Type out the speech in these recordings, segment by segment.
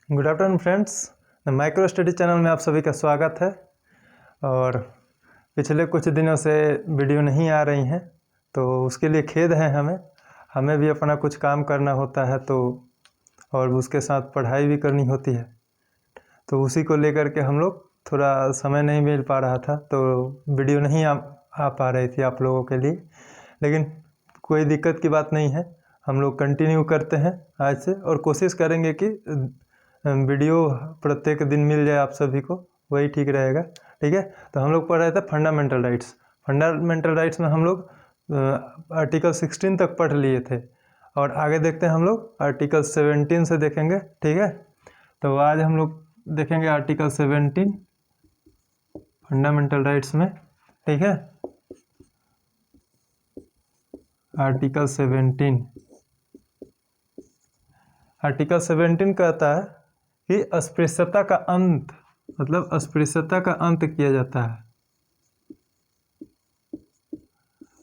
Good afternoon friends, micro study channel में आप सभी का स्वागत है। और पिछले कुछ दिनों से वीडियो नहीं आ रही हैं तो उसके लिए खेद है। हमें भी अपना कुछ काम करना होता है तो और उसके साथ पढ़ाई भी करनी होती है, तो उसी को लेकर के हम लोग थोड़ा समय नहीं मिल पा रहा था, तो वीडियो नहीं आ पा रही थी आप लोगों के लिए। लेकिन कोई दिक्कत की बात नहीं है, हम लोग कंटिन्यू करते हैं आज से और कोशिश करेंगे कि वीडियो प्रत्येक दिन मिल जाए आप सभी को, वही ठीक रहेगा। ठीक है, तो हम लोग पढ़ रहे थे फंडामेंटल राइट्स में हम लोग आर्टिकल 16 तक पढ़ लिए थे और आगे देखते हैं हम लोग आर्टिकल 17 से देखेंगे। ठीक है, तो आज हम लोग देखेंगे आर्टिकल 17 फंडामेंटल राइट्स में। ठीक है, आर्टिकल 17 कहता है कि अस्पृश्यता का अंत, मतलब अस्पृश्यता का अंत किया जाता है।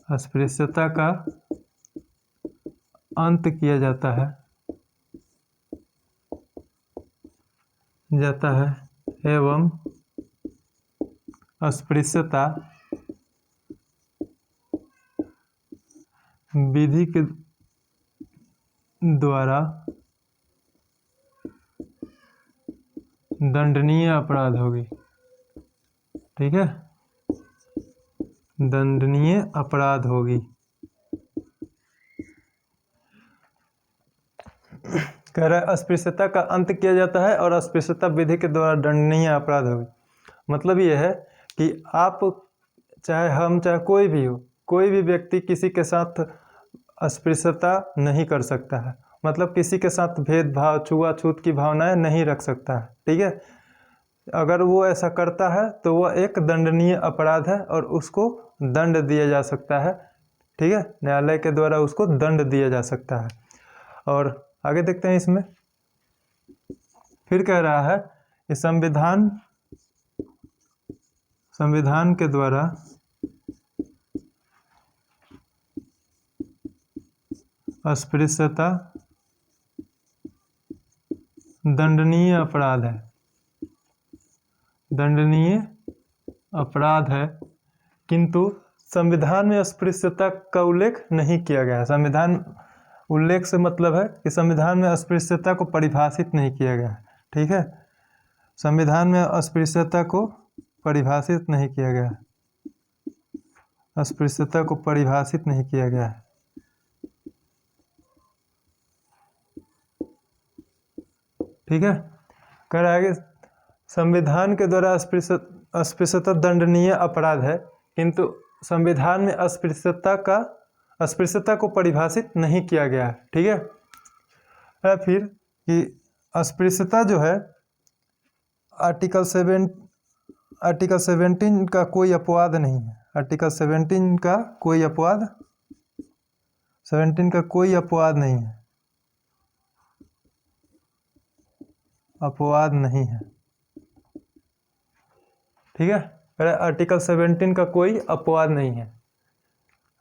अस्पृश्यता का अंत किया जाता है एवं अस्पृश्यता विधि के द्वारा दंडनीय अपराध होगी। ठीक है, दंडनीय अपराध होगी। कह रहा है अस्पृश्यता का अंत किया जाता है और अस्पृश्यता विधि के द्वारा दंडनीय अपराध होगी। मतलब ये है कि आप चाहे हम चाहे कोई भी हो, कोई भी व्यक्ति किसी के साथ अस्पृश्यता नहीं कर सकता है, मतलब किसी के साथ भेदभाव छुआछूत की भावनाएं नहीं रख सकता है। ठीक है, अगर वो ऐसा करता है तो वह एक दंडनीय अपराध है और उसको दंड दिया जा सकता है। ठीक है, न्यायालय के द्वारा उसको दंड दिया जा सकता है। और आगे देखते हैं इसमें फिर कह रहा है कि संविधान के द्वारा अस्पृश्यता दंडनीय अपराध है, दंडनीय अपराध है, किंतु संविधान में अस्पृश्यता का उल्लेख नहीं किया गया है। संविधान उल्लेख से मतलब है कि संविधान में अस्पृश्यता को परिभाषित नहीं किया गया है। ठीक है, संविधान में अस्पृश्यता को परिभाषित नहीं किया गया है, अस्पृश्यता को परिभाषित नहीं किया गया है। ठीक है, कह रहा है कि संविधान के द्वारा अस्पृश्यता दंडनीय अपराध है, किंतु संविधान में अस्पृश्यता को परिभाषित नहीं किया गया है। ठीक है, फिर कि अस्पृश्यता जो है आर्टिकल 17 का कोई अपवाद नहीं है। आर्टिकल 17 का कोई अपवाद नहीं है, अपवाद नहीं है। ठीक है, आर्टिकल 17 का कोई अपवाद नहीं है।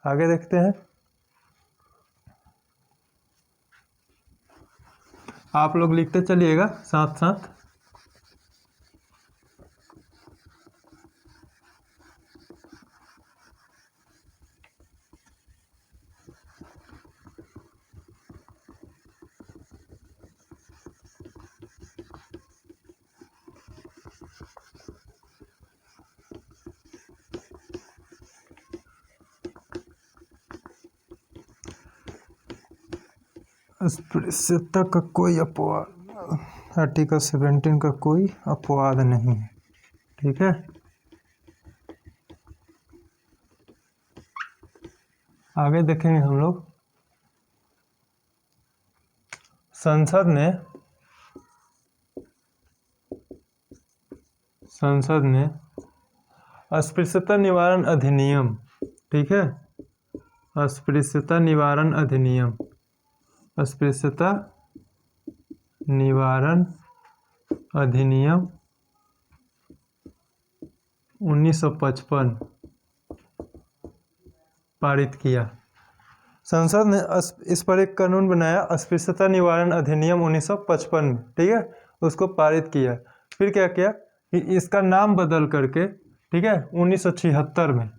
आगे देखते हैं, आप लोग लिखते चलिएगा साथ साथ। अस्पृश्यता का कोई अपवाद, आर्टिकल 17 का कोई अपवाद नहीं है। ठीक है, आगे देखेंगे हम लोग। संसद ने अस्पृश्यता निवारण अधिनियम, ठीक है, अस्पृश्यता निवारण अधिनियम 1955 पारित किया। संसद ने इस पर एक कानून बनाया, अस्पृश्यता निवारण अधिनियम 1955 में। ठीक है, उसको पारित किया। फिर क्या किया कि इसका नाम बदल करके, ठीक है, 1976 में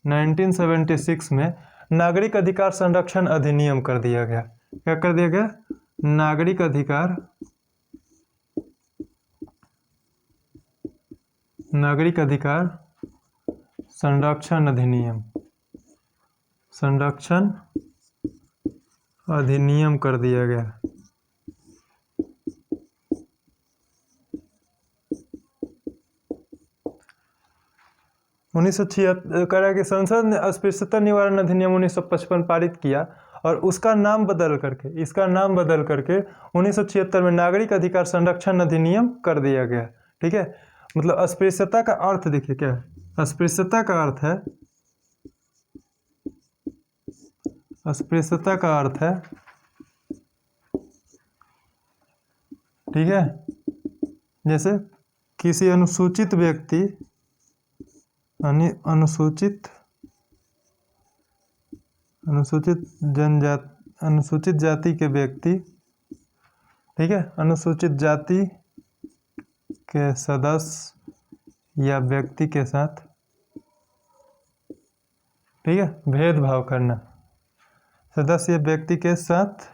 1976 में नागरिक अधिकार संरक्षण अधिनियम कर दिया गया। क्या कर दिया गया? नागरिक अधिकार संरक्षण अधिनियम कर दिया गया। उन्नीस सौ छिहत्तर कि संसद ने अस्पृश्यता निवारण अधिनियम 1955 पारित किया और इसका नाम बदल करके 1976 में नागरिक अधिकार संरक्षण अधिनियम कर दिया गया। ठीक है, मतलब अस्पृश्यता का अर्थ देखिए क्या है। अस्पृश्यता का अर्थ है, ठीक है, जैसे किसी अनुसूचित व्यक्ति, अनुसूचित जाति के व्यक्ति, ठीक है, अनुसूचित जाति के सदस्य या व्यक्ति के साथ, ठीक है, भेदभाव करना, सदस्य व्यक्ति के साथ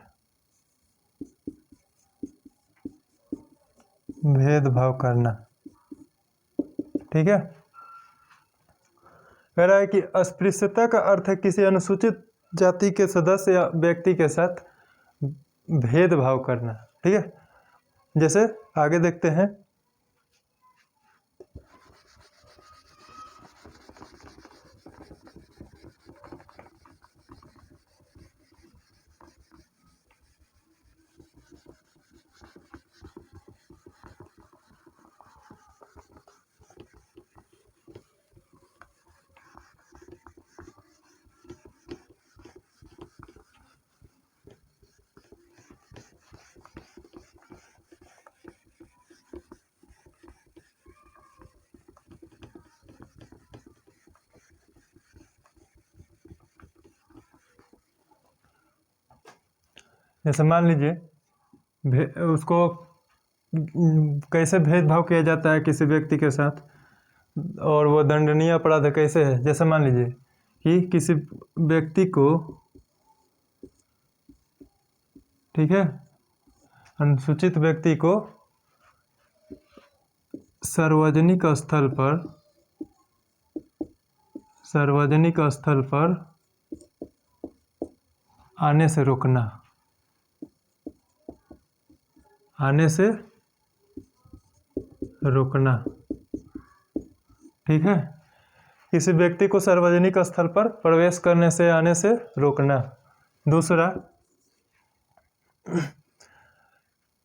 भेदभाव करना। ठीक है, कह रहा है कि अस्पृश्यता का अर्थ है किसी अनुसूचित जाति के सदस्य या व्यक्ति के साथ भेदभाव करना। ठीक है, जैसे आगे देखते हैं। जैसे मान लीजिए उसको कैसे भेदभाव किया जाता है किसी व्यक्ति के साथ, और वो दंडनीय अपराध कैसे है। जैसे मान लीजिए कि किसी व्यक्ति को, ठीक है, अनुसूचित व्यक्ति को सार्वजनिक स्थल पर आने से रोकना। ठीक है, किसी व्यक्ति को सार्वजनिक स्थल पर प्रवेश करने से, आने से रोकना। दूसरा,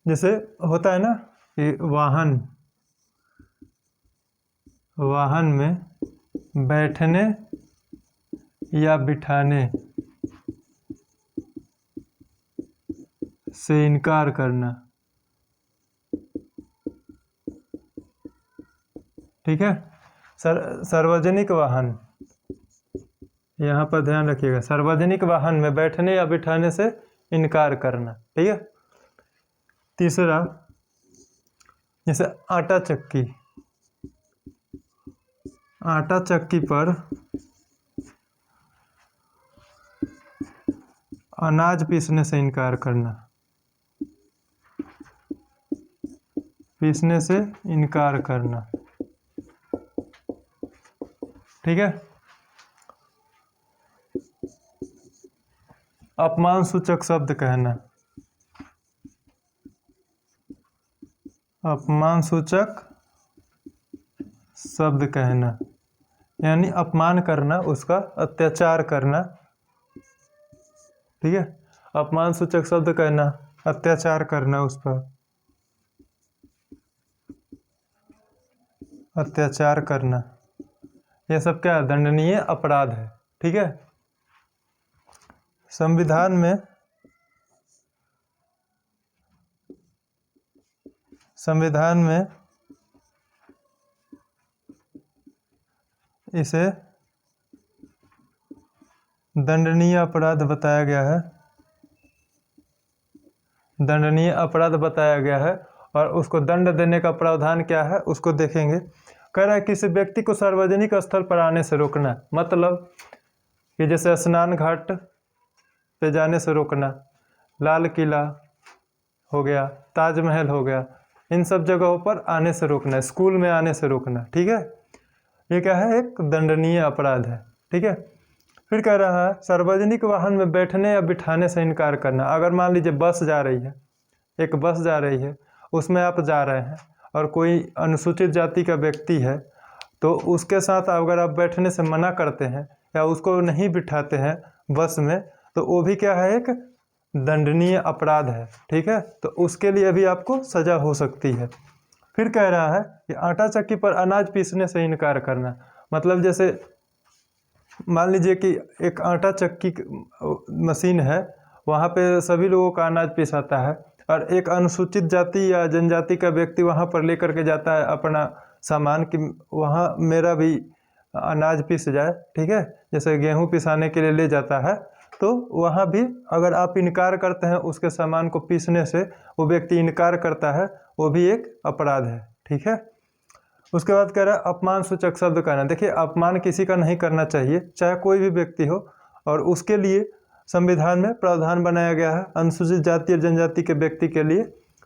जैसे होता है ना कि वाहन में बैठने या बिठाने से इनकार करना। ठीक है, सार्वजनिक वाहन, यहाँ पर ध्यान रखिएगा, सार्वजनिक वाहन में बैठने या बिठाने से इनकार करना। ठीक है। तीसरा, जैसे आटा चक्की पर अनाज पीसने से इनकार करना, ठीक है। अपमान सूचक शब्द कहना, यानी अपमान करना, उसका अत्याचार करना। ठीक है, अपमान सूचक शब्द कहना, अत्याचार करना, उस पर अत्याचार करना, यह सब क्या है? दंडनीय अपराध है। ठीक है। संविधान में इसे दंडनीय अपराध बताया गया है, और उसको दंड देने का प्रावधान क्या है उसको देखेंगे। कह रहा है किसी व्यक्ति को सार्वजनिक स्थल पर आने से रोकना, मतलब कि जैसे स्नान घाट पे जाने से रोकना, लाल किला हो गया, ताजमहल हो गया, इन सब जगहों पर आने से रोकना, स्कूल में आने से रोकना, ठीक है। ये क्या है, एक दंडनीय अपराध है, ठीक है। फिर कह रहा है सार्वजनिक वाहन में बैठने या बिठाने से इनकार करना। अगर मान लीजिए बस जा रही है, एक बस जा रही है, उसमें आप जा रहे हैं और कोई अनुसूचित जाति का व्यक्ति है, तो उसके साथ अगर आप बैठने से मना करते हैं या उसको नहीं बिठाते हैं बस में, तो वो भी क्या है, एक दंडनीय अपराध है, ठीक है। तो उसके लिए भी आपको सज़ा हो सकती है। फिर कह रहा है कि आटा चक्की पर अनाज पीसने से इनकार करना, मतलब जैसे मान लीजिए कि एक आटा चक्की मशीन है, वहाँ पे सभी लोगों का अनाज पिसाता है और एक अनुसूचित जाति या जनजाति का व्यक्ति वहाँ पर लेकर के जाता है अपना सामान कि वहाँ मेरा भी अनाज पिस जाए, ठीक है। जैसे गेहूँ पिसाने के लिए ले जाता है, तो वहाँ भी अगर आप इनकार करते हैं उसके सामान को पीसने से, वो व्यक्ति इनकार करता है, वो भी एक अपराध है, ठीक है। उसके बाद कह रहा है अपमान सूचक शब्द कहना। देखिए अपमान किसी का नहीं करना चाहिए, चाहे कोई भी व्यक्ति हो, और उसके लिए संविधान में प्रावधान बनाया गया है अनुसूचित जाति और जनजाति के व्यक्ति के लिए,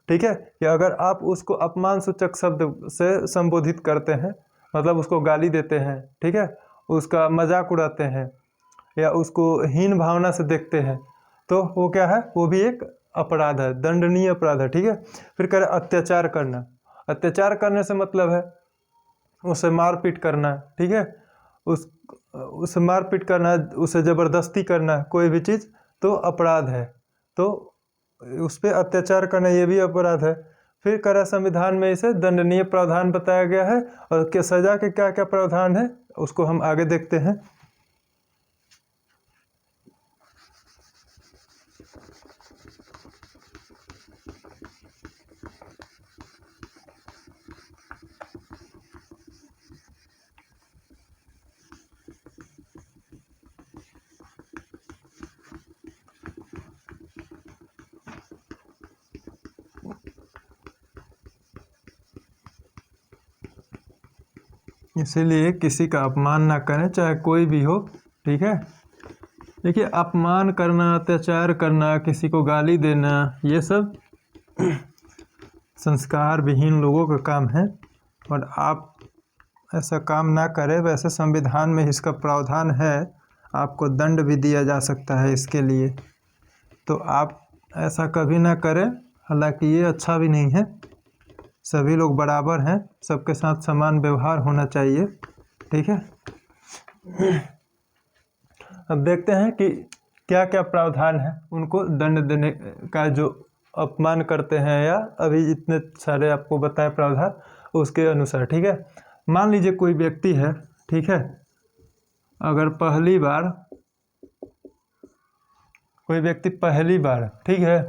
ठीक है, कि अगर आप उसको अपमान सूचक शब्द से संबोधित करते हैं, मतलब उसको गाली देते हैं, ठीक है, उसका मजाक उड़ाते हैं या उसको हीन भावना से देखते हैं, तो वो क्या है, वो भी एक अपराध है, दंडनीय अपराध है, ठीक है। फिर कह रहे अत्याचार करना। अत्याचार करने से मतलब है उसे मारपीट करना, ठीक है, उसे मारपीट करना, उसे ज़बरदस्ती करना, कोई भी चीज़, तो अपराध है, तो उस पर अत्याचार करना ये भी अपराध है। फिर करा संविधान में इसे दंडनीय प्रावधान बताया गया है, और क्या सज़ा के क्या क्या प्रावधान है उसको हम आगे देखते हैं। इसीलिए किसी का अपमान ना करें, चाहे कोई भी हो, ठीक है। देखिए अपमान करना, अत्याचार करना, किसी को गाली देना, ये सब संस्कार विहीन लोगों का काम है, और आप ऐसा काम ना करें। वैसे संविधान में इसका प्रावधान है, आपको दंड भी दिया जा सकता है इसके लिए, तो आप ऐसा कभी ना करें। हालांकि ये अच्छा भी नहीं है, सभी लोग बराबर हैं, सबके साथ समान व्यवहार होना चाहिए, ठीक है। अब देखते हैं कि क्या क्या प्रावधान है उनको दंड देने का, जो अपमान करते हैं या अभी इतने सारे आपको बताए प्रावधान उसके अनुसार, ठीक है। मान लीजिए कोई व्यक्ति है, ठीक है, अगर पहली बार कोई व्यक्ति पहली बार, ठीक है,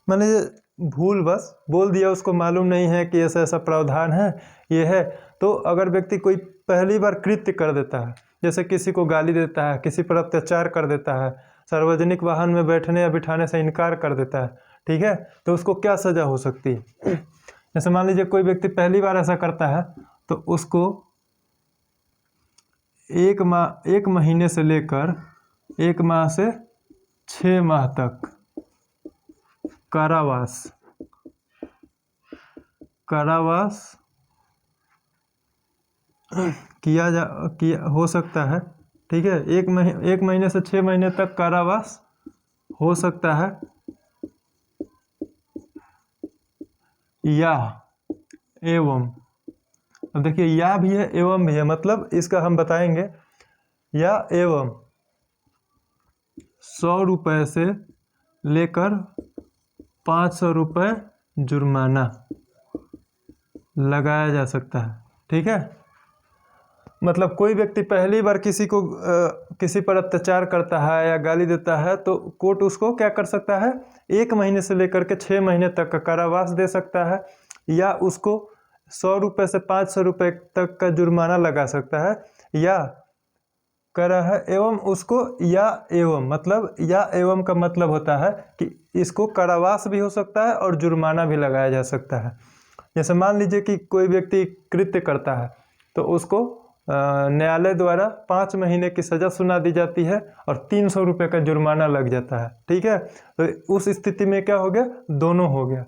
मान लीजिए भूल बस बोल दिया, उसको मालूम नहीं है कि ऐसा ऐसा प्रावधान है, ये है, तो अगर व्यक्ति कोई पहली बार कृत्य कर देता है, जैसे किसी को गाली देता है, किसी पर अत्याचार कर देता है, सार्वजनिक वाहन में बैठने या बिठाने से इनकार कर देता है, ठीक है, तो उसको क्या सज़ा हो सकती है। जैसे मान लीजिए कोई व्यक्ति पहली बार ऐसा करता है, तो उसको 1 महीने से लेकर 1 माह से 6 माह तक कारावास किया हो सकता है, ठीक है। 1 महीने से 6 महीने तक कारावास हो सकता है, या एवं, अब देखिए या भी है एवं भी है, मतलब इसका हम बताएंगे, या एवं 100 रुपये से लेकर 500 रुपये जुर्माना लगाया जा सकता है, ठीक है। मतलब कोई व्यक्ति पहली बार किसी पर अत्याचार करता है या गाली देता है, तो कोर्ट उसको क्या कर सकता है, 1 महीने से लेकर के 6 महीने तक का कारावास दे सकता है, या उसको 100 रुपये से 500 रुपये तक का जुर्माना लगा सकता है, या कह रहा है एवं उसको, या एवं मतलब, या एवं का मतलब होता है कि इसको कारावास भी हो सकता है और जुर्माना भी लगाया जा सकता है। जैसे मान लीजिए कि कोई व्यक्ति कृत्य करता है तो उसको न्यायालय द्वारा 5 महीने की सज़ा सुना दी जाती है और 300 रुपये का जुर्माना लग जाता है। ठीक है, तो उस स्थिति में क्या हो गया, दोनों हो गया,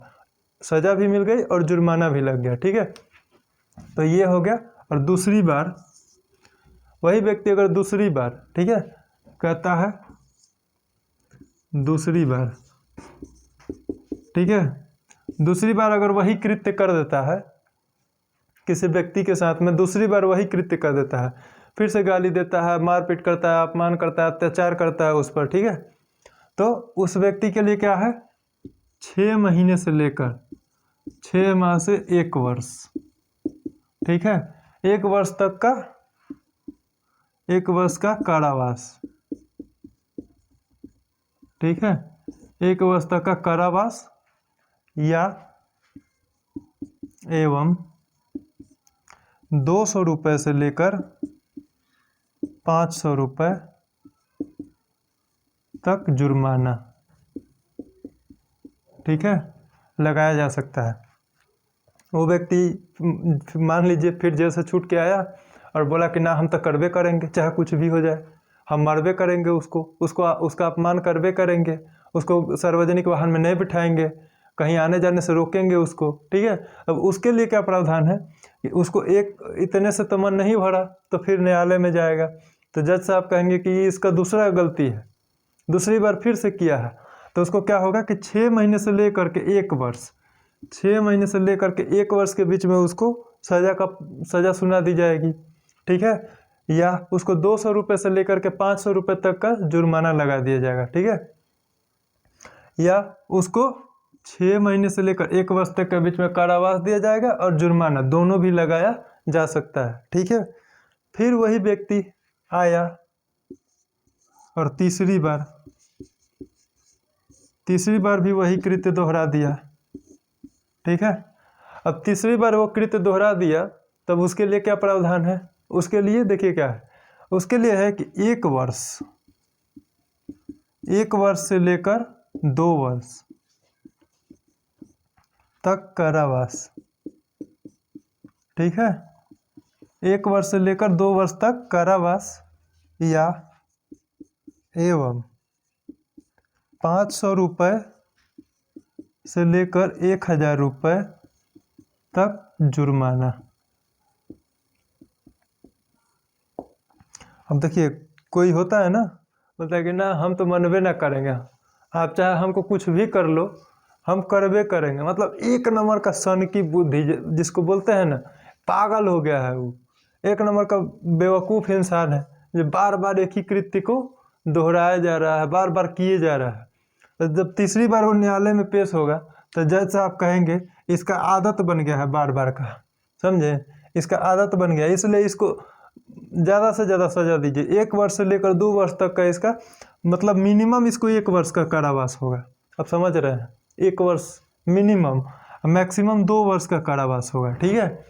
सज़ा भी मिल गई और जुर्माना भी लग गया। ठीक है, तो ये हो गया। और दूसरी बार वही व्यक्ति अगर दूसरी बार, ठीक है, कहता है दूसरी बार, ठीक है, दूसरी बार अगर वही कृत्य कर देता है, किसी व्यक्ति के साथ में दूसरी बार वही कृत्य कर देता है, फिर से गाली देता है, मारपीट करता है, अपमान करता है, अत्याचार करता है उस पर, ठीक है, तो उस व्यक्ति के लिए क्या है, 6 महीने से लेकर 6 माह से 1 वर्ष, ठीक है, 1 वर्ष तक का 1 वर्ष का कारावास, ठीक है, 1 वर्ष तक का कारावास या एवं 200 रुपये से लेकर 500 रुपये तक जुर्माना, ठीक है, लगाया जा सकता है। वो व्यक्ति मान लीजिए फिर जेल से छूट के आया और बोला कि ना हम तो करबे करेंगे, चाहे कुछ भी हो जाए, हम मारबे करेंगे उसका अपमान करबे करेंगे, उसको सार्वजनिक वाहन में नहीं बिठाएंगे, कहीं आने जाने से रोकेंगे उसको। ठीक है, अब उसके लिए क्या प्रावधान है कि उसको एक इतने से तो मन नहीं भरा तो फिर न्यायालय में जाएगा, तो जज साहब कहेंगे कि ये इसका दूसरा गलती है, दूसरी बार फिर से किया है, तो उसको क्या होगा कि 6 महीने से लेकर के 1 वर्ष, 6 महीने से लेकर के 1 वर्ष के बीच में उसको सज़ा सुना दी जाएगी। ठीक है, या उसको 200 रुपये से लेकर के 500 रुपये तक का जुर्माना लगा दिया जाएगा। ठीक है, या उसको 6 महीने से लेकर 1 वर्ष तक के बीच में कारावास दिया जाएगा और जुर्माना दोनों भी लगाया जा सकता है। ठीक है, फिर वही व्यक्ति आया और तीसरी बार भी वही कृत्य दोहरा दिया। ठीक है, अब तीसरी बार वो कृत्य दोहरा दिया, तब उसके लिए क्या प्रावधान है, उसके लिए देखिए क्या है, उसके लिए है कि 1 वर्ष से लेकर 2 वर्ष तक कारावास। ठीक है, 1 वर्ष से लेकर 2 वर्ष तक कारावास या एवं 500 रुपये से लेकर 1000 रुपये तक जुर्माना। अब देखिए कोई होता है ना, बोलता है कि ना हम तो मनबे ना करेंगे, आप चाहे हमको कुछ भी कर लो हम करबे करेंगे, मतलब एक नंबर का सन की बुद्धि जिसको बोलते हैं ना, पागल हो गया है वो, एक नंबर का बेवकूफ़ इंसान है जो बार बार एक ही कृत्य को दोहराया जा रहा है, बार बार किए जा रहा है। तो जब तीसरी बार वो न्यायालय में पेश होगा तो जज साहब कहेंगे इसका आदत बन गया है बार बार का, समझे, इसका आदत बन गया, इसलिए इसको ज़्यादा से ज़्यादा सज़ा दीजिए। 1 वर्ष से लेकर 2 वर्ष तक का इसका मतलब मिनिमम इसको 1 वर्ष का कारावास होगा। अब समझ रहे हैं, 1 वर्ष मिनिमम, मैक्सिमम 2 वर्ष का कारावास होगा। ठीक है,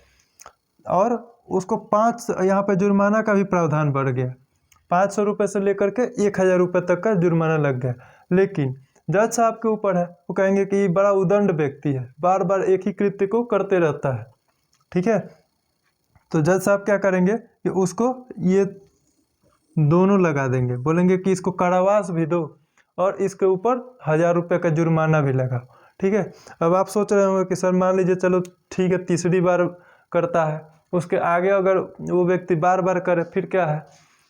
और उसको 5 यहाँ पे जुर्माना का भी प्रावधान बढ़ गया, 500 रुपये से लेकर के 1000 रुपये तक का जुर्माना लग गया। लेकिन जज साहब के ऊपर है, वो कहेंगे कि बड़ा उदंड व्यक्ति है, बार बार एक ही कृत्य को करते रहता है। ठीक है, तो जज साहब क्या करेंगे कि उसको ये दोनों लगा देंगे, बोलेंगे कि इसको कारावास भी दो और इसके ऊपर 1000 रुपये का जुर्माना भी लगाओ। ठीक है, अब आप सोच रहे होंगे कि सर मान लीजिए चलो ठीक है तीसरी बार करता है, उसके आगे अगर वो व्यक्ति बार बार करे फिर क्या है,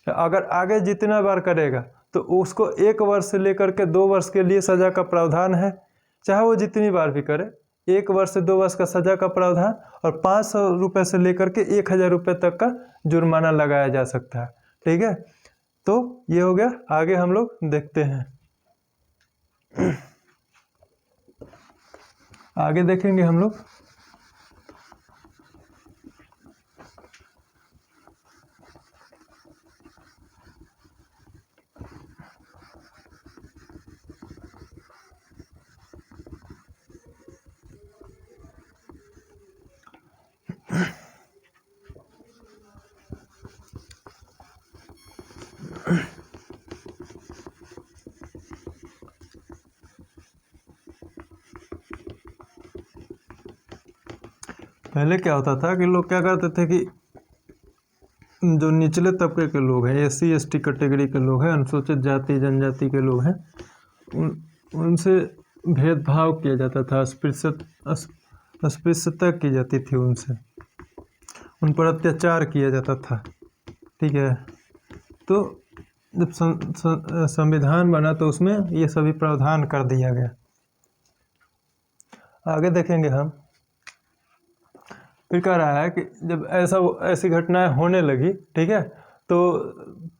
अगर आगे जितना बार करेगा तो उसको 1 वर्ष से लेकर के 2 वर्ष के लिए सज़ा का प्रावधान है, चाहे वो जितनी बार भी करे, 1 वर्ष से 2 वर्ष का सज़ा का प्रावधान और 500 रुपये से लेकर के 1000 रुपये तक का जुर्माना लगाया जा सकता है। ठीक है, तो ये हो गया, आगे हम लोग देखते हैं। आगे देखेंगे हम लोग। पहले क्या होता था कि लोग क्या करते थे कि जो निचले तबके के लोग हैं, SC ST कैटेगरी के लोग हैं, अनुसूचित जाति जनजाति के लोग हैं, उनसे भेदभाव किया जाता था, अस्पृश्यता की जाती थी उनसे, उन पर अत्याचार किया जाता था। ठीक है, तो जब संविधान बना तो उसमें ये सभी प्रावधान कर दिया गया। आगे देखेंगे हम। फिर कह रहा है कि जब ऐसी घटनाएं होने लगी, ठीक है, तो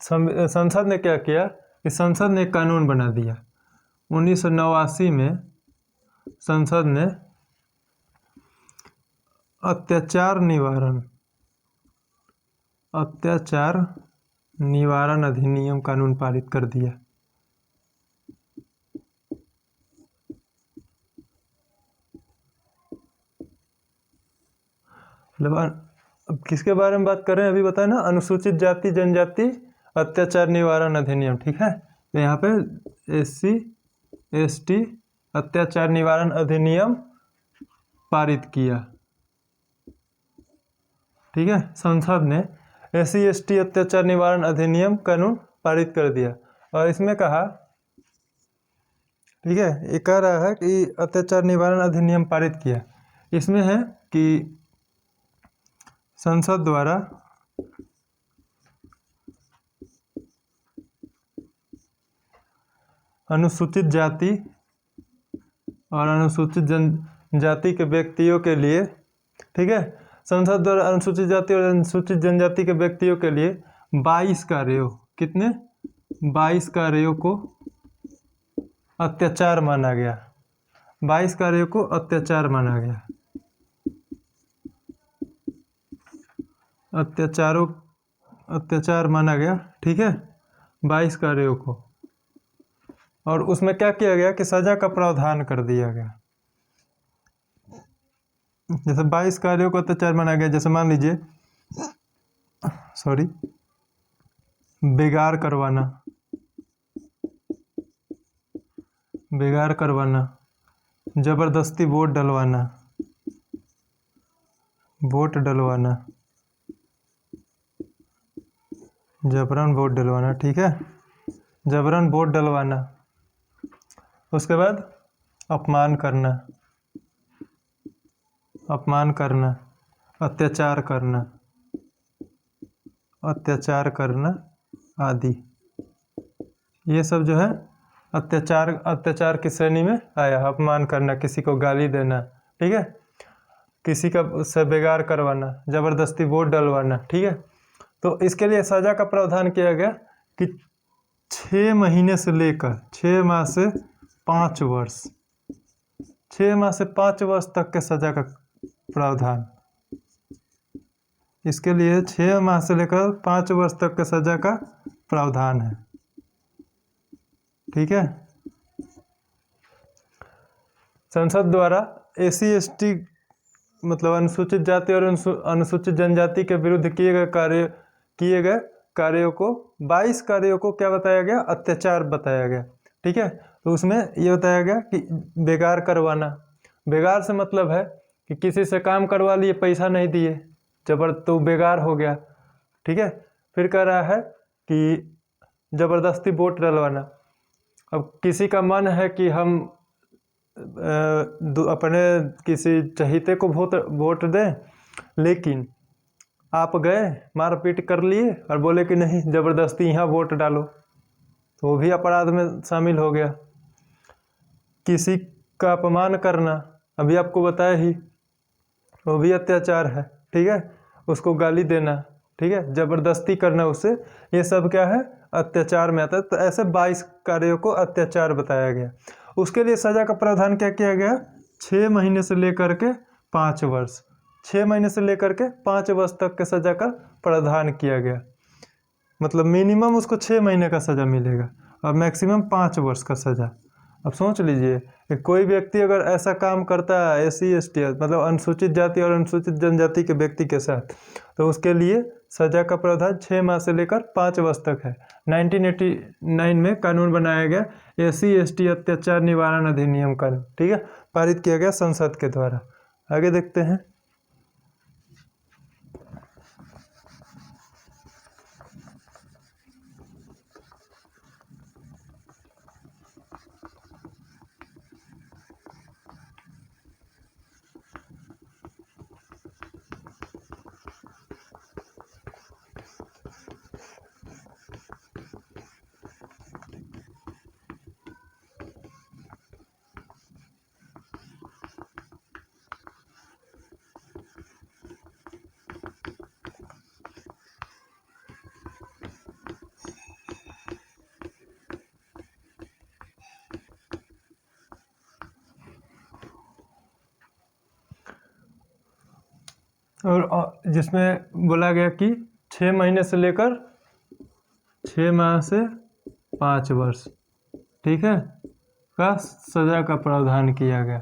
संसद ने क्या किया कि संसद ने एक कानून बना दिया। 1989 में संसद ने अत्याचार निवारण अधिनियम कानून पारित कर दिया। मतलब अब किसके बारे में बात कर रहे हैं, अभी बताया ना, अनुसूचित जाति जनजाति अत्याचार निवारण अधिनियम। ठीक है, तो यहाँ पे SC ST अत्याचार निवारण अधिनियम पारित किया। ठीक है, संसद ने SC ST अत्याचार निवारण अधिनियम कानून पारित कर दिया। और इसमें कहा, ठीक है, ये कह रहा है कि अत्याचार निवारण अधिनियम पारित किया। इसमें है कि संसद द्वारा अनुसूचित जाति और अनुसूचित जनजाति के व्यक्तियों के लिए, ठीक है, संसद द्वारा अनुसूचित जाति और अनुसूचित जनजाति के व्यक्तियों के लिए 22 कार्यों, कितने 22 कार्यों को अत्याचार माना गया। 22 कार्यों को अत्याचार माना गया। अत्याचार माना गया। ठीक है, 22 कार्यों को। और उसमें क्या किया गया कि सजा का प्रावधान कर दिया गया। जैसे 22 कार्यों को अत्याचार माना गया, जैसे मान लीजिए बेगार करवाना, जबरदस्ती वोट डलवाना, जबरन वोट डलवाना, ठीक है, जबरन वोट डलवाना। उसके बाद अपमान करना, अत्याचार करना आदि, ये सब जो है अत्याचार की श्रेणी में आया। अपमान करना, किसी को गाली देना, ठीक है, किसी का उससे बेगार करवाना, जबरदस्ती वोट डलवाना। ठीक है, तो इसके लिए सजा का प्रावधान किया गया कि 6 महीने से लेकर 6 माह से 5 वर्ष, 6 माह से 5 वर्ष तक के सजा का प्रावधान। इसके लिए 6 माह से लेकर 5 वर्ष तक के सजा का प्रावधान है। ठीक है, संसद द्वारा SC ST मतलब अनुसूचित जाति और अनुसूचित जनजाति के विरुद्ध किए गए कार्यों को 22 कार्यों को क्या बताया गया, अत्याचार बताया गया। ठीक है, तो उसमें ये बताया गया कि बेगार करवाना, बेगार से मतलब है कि किसी से काम करवा लिए, पैसा नहीं दिए, तो बेगार हो गया। ठीक है, फिर कह रहा है कि जबरदस्ती वोट डलवाना। अब किसी का मन है कि हम अपने किसी चहेते को वोट दें, लेकिन आप गए मारपीट कर लिए और बोले कि नहीं जबरदस्ती यहाँ वोट डालो, तो वो भी अपराध में शामिल हो गया। किसी का अपमान करना, अभी आपको बताया ही, वो भी अत्याचार है। ठीक है, उसको गाली देना, ठीक है, जबरदस्ती करना उससे, ये सब क्या है, अत्याचार में आता है। तो ऐसे 22 कार्यों को अत्याचार बताया गया। उसके लिए सजा का प्रावधान क्या किया गया, 6 महीने से लेकर के 5 वर्ष, 6 महीने से लेकर के 5 वर्ष तक के सजा का प्रावधान किया गया। मतलब मिनिमम उसको 6 महीने का सजा मिलेगा और मैक्सिमम 5 वर्ष का सजा। अब सोच लीजिए कि कोई व्यक्ति अगर ऐसा काम करता है SC ST मतलब अनुसूचित जाति और अनुसूचित जनजाति के व्यक्ति के साथ, तो उसके लिए सजा का प्रावधान 6 माह से लेकर 5 वर्ष तक है। 1989 में कानून बनाया गया, SC ST अत्याचार निवारण अधिनियम कानून। ठीक है, पारित किया गया संसद के द्वारा। आगे देखते हैं। और जिसमें बोला गया कि 6 महीने से लेकर 6 माह से 5 वर्ष, ठीक है, का सजा का प्रावधान किया गया।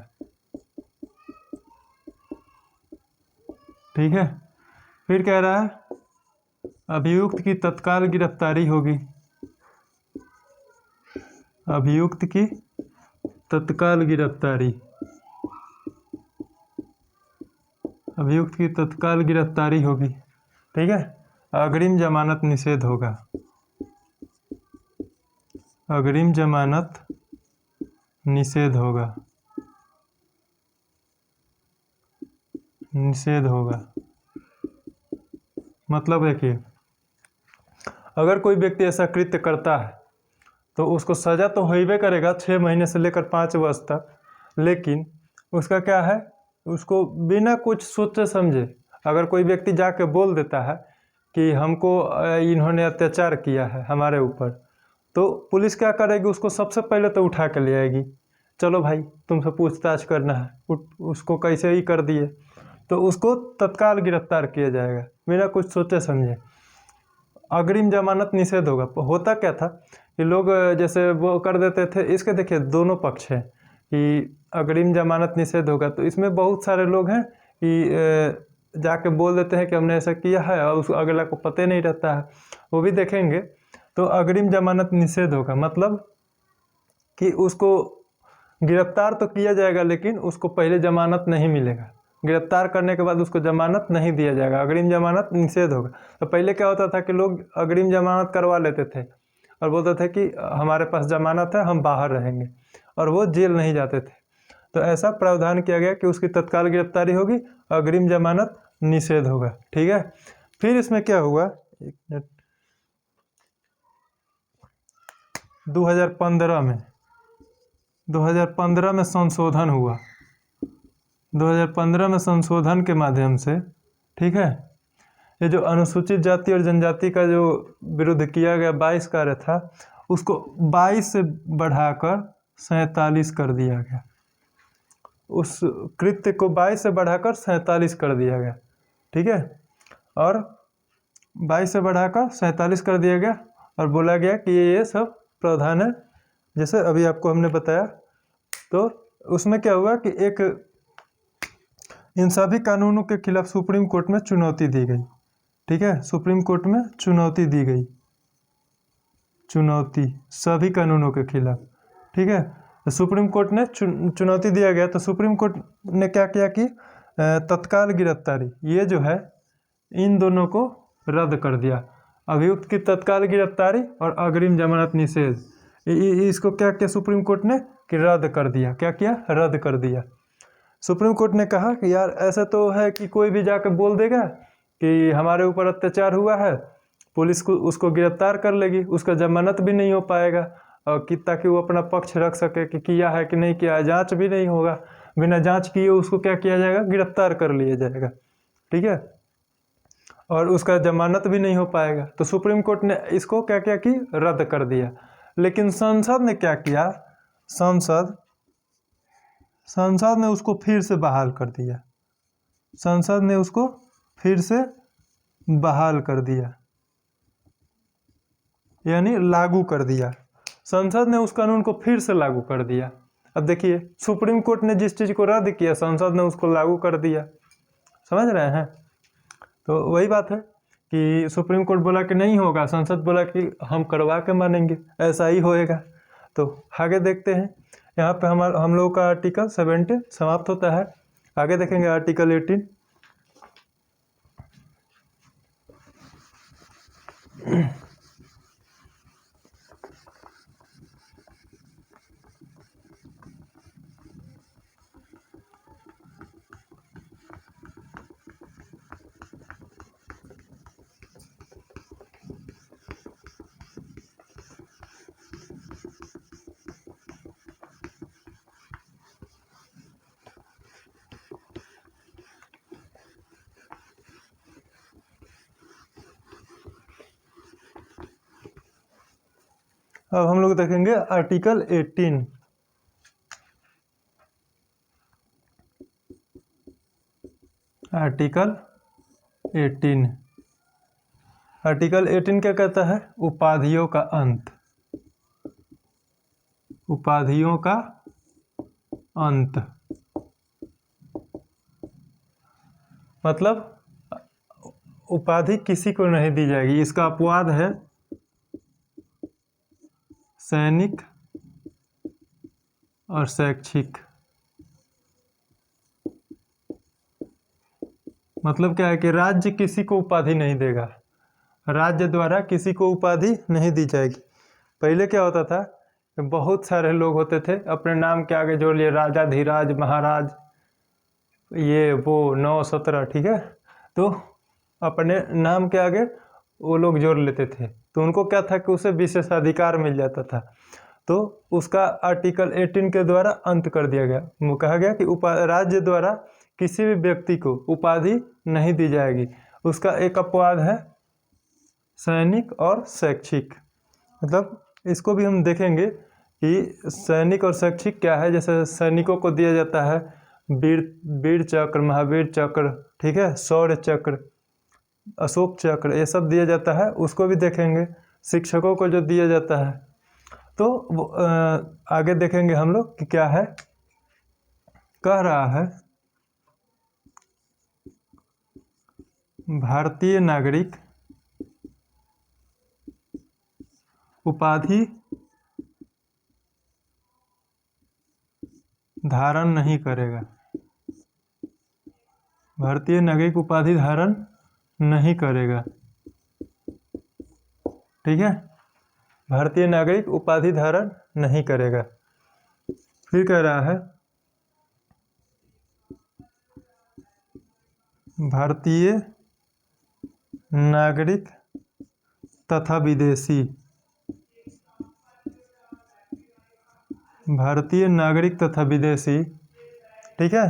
ठीक है, फिर कह रहा है अभियुक्त की तत्काल गिरफ्तारी होगी। अभियुक्त की तत्काल गिरफ्तारी, अभियुक्त की तत्काल गिरफ्तारी होगी। ठीक है, अग्रिम जमानत निषेध होगा। अग्रिम जमानत निषेध होगा, निषेध होगा। मतलब देखिए, अगर कोई व्यक्ति ऐसा कृत्य करता है तो उसको सजा तो होइबे करेगा 6 महीने से लेकर 5 वर्ष तक, लेकिन उसका क्या है, उसको बिना कुछ सोचे समझे अगर कोई व्यक्ति जाके बोल देता है कि हमको इन्होंने अत्याचार किया है हमारे ऊपर, तो पुलिस क्या करेगी, उसको सबसे पहले तो उठा के ले आएगी। चलो भाई तुमसे पूछताछ करना है, उसको कैसे ही कर दिए, तो उसको तत्काल गिरफ्तार किया जाएगा बिना कुछ सोचे समझे। अग्रिम जमानत निषेध होगा। होता क्या था कि लोग जैसे वो कर देते थे, इसके देखिए दोनों पक्ष हैं कि अग्रिम जमानत निषेध होगा, तो इसमें बहुत सारे लोग हैं कि जाके बोल देते हैं कि हमने ऐसा किया है और उस अगला को पता नहीं रहता है, वो भी देखेंगे। तो अग्रिम जमानत निषेध होगा मतलब कि उसको गिरफ्तार तो किया जाएगा लेकिन उसको पहले जमानत नहीं मिलेगा, गिरफ्तार करने के बाद उसको जमानत नहीं दिया जाएगा, अग्रिम जमानत निषेध होगा। तो पहले क्या होता था कि लोग अग्रिम जमानत करवा लेते थे और बोलते थे कि हमारे पास जमानत है, हम बाहर रहेंगे, और वो जेल नहीं जाते थे। तो ऐसा प्रावधान किया गया कि उसकी तत्काल गिरफ्तारी होगी, अग्रिम जमानत निषेध होगा। ठीक है, फिर इसमें क्या हुआ, 2015 में संशोधन हुआ। 2015 में संशोधन के माध्यम से, ठीक है, ये जो अनुसूचित जाति और जनजाति का जो विरुद्ध किया गया 22 कार्य था, उसको 22 से बढ़ाकर 47 कर दिया गया। उस कृत्य को 22 से बढ़ाकर 47 कर दिया गया। ठीक है, और 22 से बढ़ाकर 47 कर दिया गया और बोला गया कि ये सब प्रावधान है जैसे अभी आपको हमने बताया। तो उसमें क्या हुआ कि एक इन सभी कानूनों के खिलाफ सुप्रीम कोर्ट में चुनौती दी गई। ठीक है, सुप्रीम कोर्ट में चुनौती दी गई, चुनौती सभी कानूनों के खिलाफ। ठीक है, तो सुप्रीम कोर्ट ने चुनौती दिया गया, तो सुप्रीम कोर्ट ने क्या किया कि तत्काल गिरफ्तारी, ये जो है इन दोनों को रद्द कर दिया। अभियुक्त की तत्काल गिरफ्तारी और अग्रिम जमानत निषेध, इसको क्या किया सुप्रीम कोर्ट ने कि रद्द कर दिया। क्या किया, रद्द कर दिया। सुप्रीम कोर्ट ने कहा कि यार ऐसा तो है कि कोई भी जाकर बोल देगा कि हमारे ऊपर अत्याचार हुआ है, पुलिस को उसको गिरफ्तार कर लेगी, उसका जमानत भी नहीं हो पाएगा, और कि ताकि वो अपना पक्ष रख सके कि किया है कि नहीं किया है, जांच भी नहीं होगा, बिना जांच किए उसको क्या किया जाएगा, गिरफ्तार कर लिया जाएगा। ठीक है, और उसका जमानत भी नहीं हो पाएगा। तो सुप्रीम कोर्ट ने इसको क्या किया कि रद्द कर दिया। लेकिन संसद ने क्या किया, संसद ने उसको फिर से बहाल कर दिया। संसद ने उसको फिर से बहाल कर दिया, यानी लागू कर दिया। संसद ने उस कानून को फिर से लागू कर दिया। अब देखिए, सुप्रीम कोर्ट ने जिस चीज़ को रद्द किया, संसद ने उसको लागू कर दिया। समझ रहे हैं? तो वही बात है कि सुप्रीम कोर्ट बोला कि नहीं होगा, संसद बोला कि हम करवा के मानेंगे, ऐसा ही होएगा। तो आगे देखते हैं, यहाँ पे हम लोगों का आर्टिकल 17 समाप्त होता है। आगे देखेंगे आर्टिकल 18। अब हम लोग देखेंगे आर्टिकल 18। आर्टिकल 18। आर्टिकल 18 क्या कहता है? उपाधियों का अंत। उपाधियों का अंत मतलब उपाधि किसी को नहीं दी जाएगी। इसका अपवाद है सैनिक और शैक्षिक। मतलब क्या है कि राज्य किसी को उपाधि नहीं देगा, राज्य द्वारा किसी को उपाधि नहीं दी जाएगी। पहले क्या होता था, बहुत सारे लोग होते थे, अपने नाम के आगे जोड़ लिए राजा, धीराज, महाराज, ये वो 9 17, ठीक है। तो अपने नाम के आगे वो लोग जोड़ लेते थे, तो उनको क्या था कि उसे विशेषाधिकार मिल जाता था। तो उसका आर्टिकल 18 के द्वारा अंत कर दिया गया। वो कहा गया कि राज्य द्वारा किसी भी व्यक्ति को उपाधि नहीं दी जाएगी। उसका एक अपवाद है सैनिक और शैक्षिक। मतलब इसको भी हम देखेंगे कि सैनिक और शैक्षिक क्या है। जैसे सैनिकों को दिया जाता है वीर चक्र, महावीर चक्र, ठीक है, शौर्य चक्र, अशोक चक्र, ये सब दिया जाता है, उसको भी देखेंगे। शिक्षकों को जो दिया जाता है, तो आगे देखेंगे हम लोग कि क्या है। कह रहा है भारतीय नागरिक उपाधि धारण नहीं करेगा। भारतीय नागरिक उपाधि धारण नहीं करेगा, ठीक है। भारतीय नागरिक उपाधि धारण नहीं करेगा। फिर कह रहा है भारतीय नागरिक तथा विदेशी, भारतीय नागरिक तथा विदेशी, ठीक है,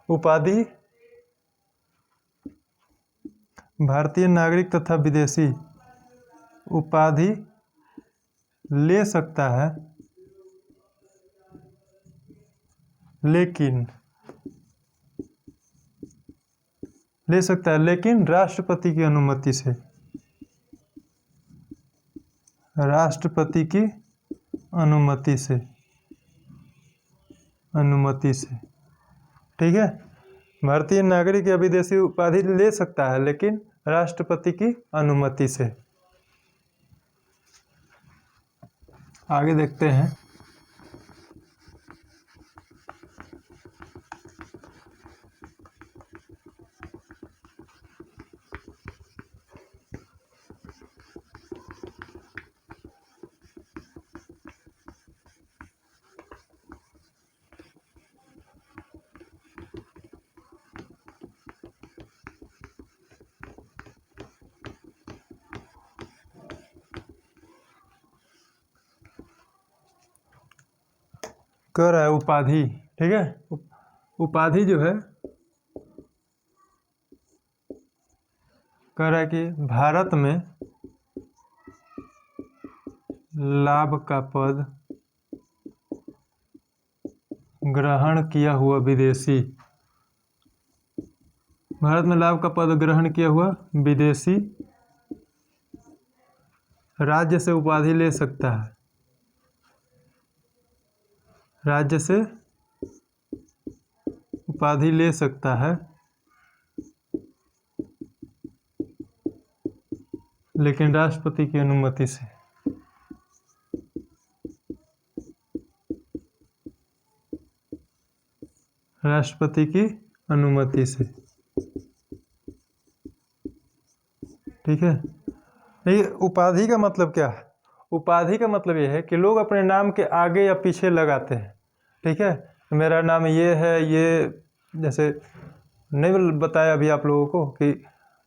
उपाधि, भारतीय नागरिक तथा विदेशी उपाधि ले सकता है, लेकिन राष्ट्रपति की अनुमति से, राष्ट्रपति की अनुमति से, ठीक है। भारतीय नागरिक या विदेशी उपाधि ले सकता है, लेकिन राष्ट्रपति की अनुमति से। आगे देखते हैं। कह रहा है उपाधि, ठीक है। उपाधि जो है, कह रहा है कि भारत में लाभ का पद ग्रहण किया हुआ विदेशी, भारत में लाभ का पद ग्रहण किया हुआ विदेशी राज्य से उपाधि ले सकता है, राज्य से उपाधि ले सकता है, लेकिन राष्ट्रपति की अनुमति से। राष्ट्रपति की अनुमति से, ठीक है। ये उपाधि का मतलब क्या है? उपाधि का मतलब ये है कि लोग अपने नाम के आगे या पीछे लगाते हैं, ठीक है। मेरा नाम ये है, ये जैसे नहीं बताया अभी आप लोगों को कि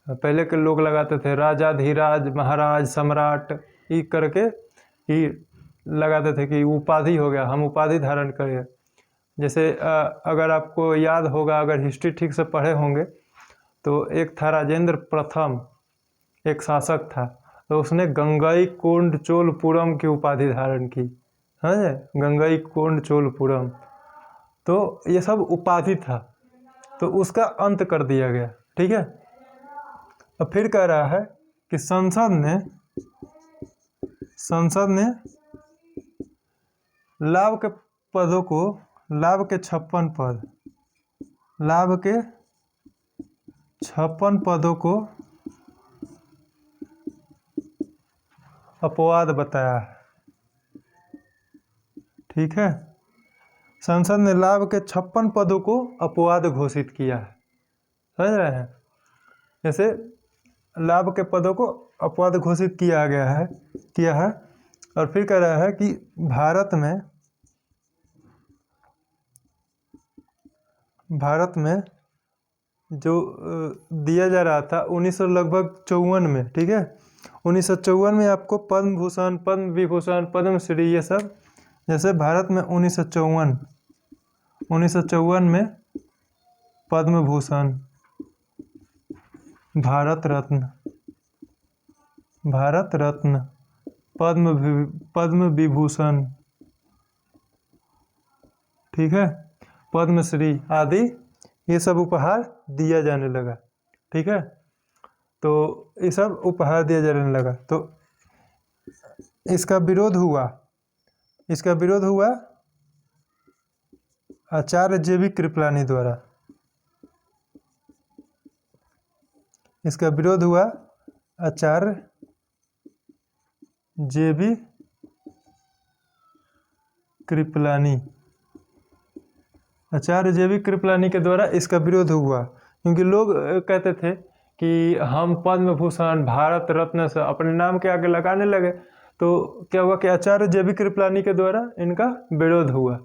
पहले के लोग लगाते थे राजा, धीराज, महाराज, सम्राट, ये करके ही लगाते थे कि उपाधि हो गया, हम उपाधि धारण करें। जैसे अगर आपको याद होगा, अगर हिस्ट्री ठीक से पढ़े होंगे, तो एक था राजेंद्र प्रथम, एक शासक था, तो उसने गंगईकोंड चोलपुरम की उपाधि धारण की, है गंगईकोंड चोलपुरम। तो ये सब उपाधि था, तो उसका अंत कर दिया गया, ठीक है। अब फिर कह रहा है कि संसद ने लाभ के पदों को, लाभ के 56 पदों को अपवाद बताया है। ठीक है, संसद ने लाभ के 56 पदों को अपवाद घोषित किया है। समझ रहे हैं? जैसे लाभ के पदों को अपवाद घोषित किया है। और फिर कह रहा है कि भारत में जो दिया जा रहा था 1954 में, ठीक है, 1954 में आपको पद्म भूषण, पद्म विभूषण, पद्मश्री, ये सब, जैसे भारत में 1954 में पद्म भूषण, भारत रत्न, पद्म विभूषण, ठीक है, पद्मश्री आदि ये सब उपहार दिया जाने लगा। ठीक है, तो ये सब उपहार दिया जाने लगा। तो इसका विरोध हुआ आचार्य JB कृपलानी द्वारा। इसका विरोध हुआ आचार्य JB कृपलानी के द्वारा इसका विरोध हुआ, क्योंकि लोग कहते थे कि हम पद्म भूषण, भारत रत्न से अपने नाम के आगे लगाने लगे। तो क्या हुआ कि आचार्य JB कृपलानी के द्वारा इनका विरोध हुआ।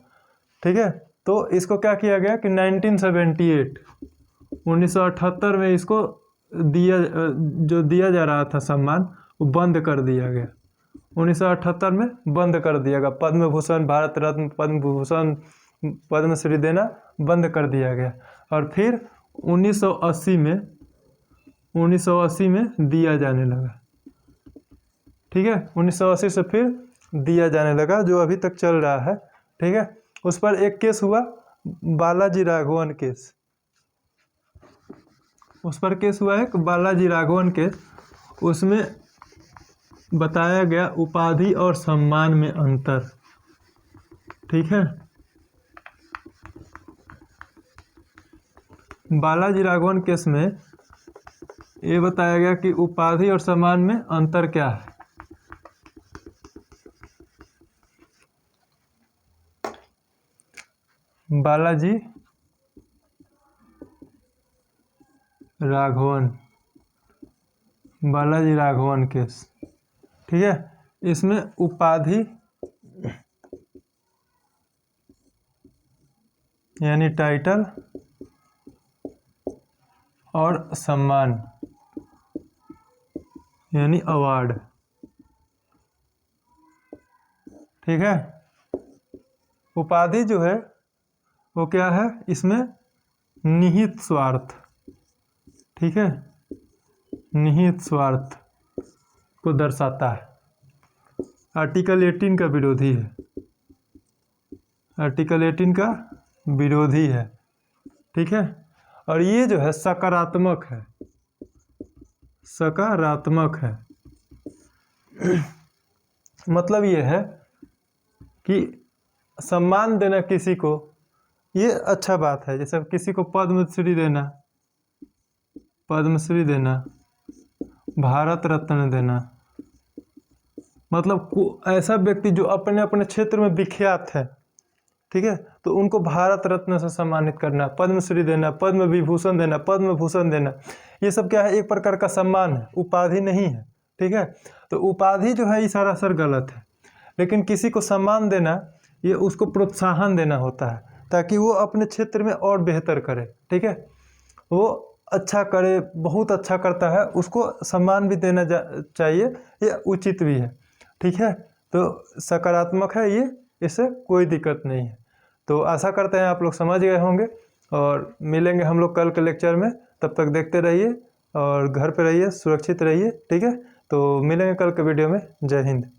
ठीक है, तो इसको क्या किया गया कि 1978 में इसको दिया जा रहा था सम्मान, वो बंद कर दिया गया। 1978 में बंद कर दिया गया। पद्म भूषण, भारत रत्न, पद्म भूषण, पद्मश्री देना बंद कर दिया गया। और फिर 1980 में दिया जाने लगा। ठीक है, 1980 से फिर दिया जाने लगा, जो अभी तक चल रहा है। ठीक है, उस पर एक केस हुआ, बालाजी राघवन केस। उस पर केस हुआ है बालाजी राघवन केस। उसमें बताया गया उपाधि और सम्मान में अंतर। ठीक है, बालाजी राघवन केस में ये बताया गया कि उपाधि और सम्मान में अंतर क्या है। बालाजी राघवन केस। ठीक है, इसमें उपाधि यानी टाइटल और सम्मान यानी अवार्ड। ठीक है, उपाधि जो है वो क्या है, इसमें निहित स्वार्थ। ठीक है, निहित स्वार्थ को दर्शाता है। आर्टिकल 18 का विरोधी है। आर्टिकल 18 का विरोधी है। ठीक है, और ये जो है सकारात्मक है। सकारात्मक है मतलब ये है कि सम्मान देना किसी को, ये अच्छा बात है। जैसे किसी को पद्मश्री देना, भारत रत्न देना, मतलब ऐसा व्यक्ति जो अपने अपने क्षेत्र में विख्यात है, ठीक है, तो उनको भारत रत्न से सम्मानित करना, पद्मश्री देना, पद्म विभूषण देना, पद्म भूषण देना, ये सब क्या है, एक प्रकार का सम्मान है, उपाधि नहीं है। ठीक है, तो उपाधि जो है ये सरासर गलत है, लेकिन किसी को सम्मान देना, ये उसको प्रोत्साहन देना होता है, ताकि वो अपने क्षेत्र में और बेहतर करे। ठीक है, वो अच्छा करे, बहुत अच्छा करता है, उसको सम्मान भी देना चाहिए, ये उचित भी है। ठीक है, तो सकारात्मक है ये, इससे कोई दिक्कत नहीं है। तो आशा करते हैं आप लोग समझ गए होंगे, और मिलेंगे हम लोग कल के लेक्चर में। तब तक देखते रहिए और घर पे रहिए, सुरक्षित रहिए। ठीक है, तो मिलेंगे कल के वीडियो में। जय हिंद।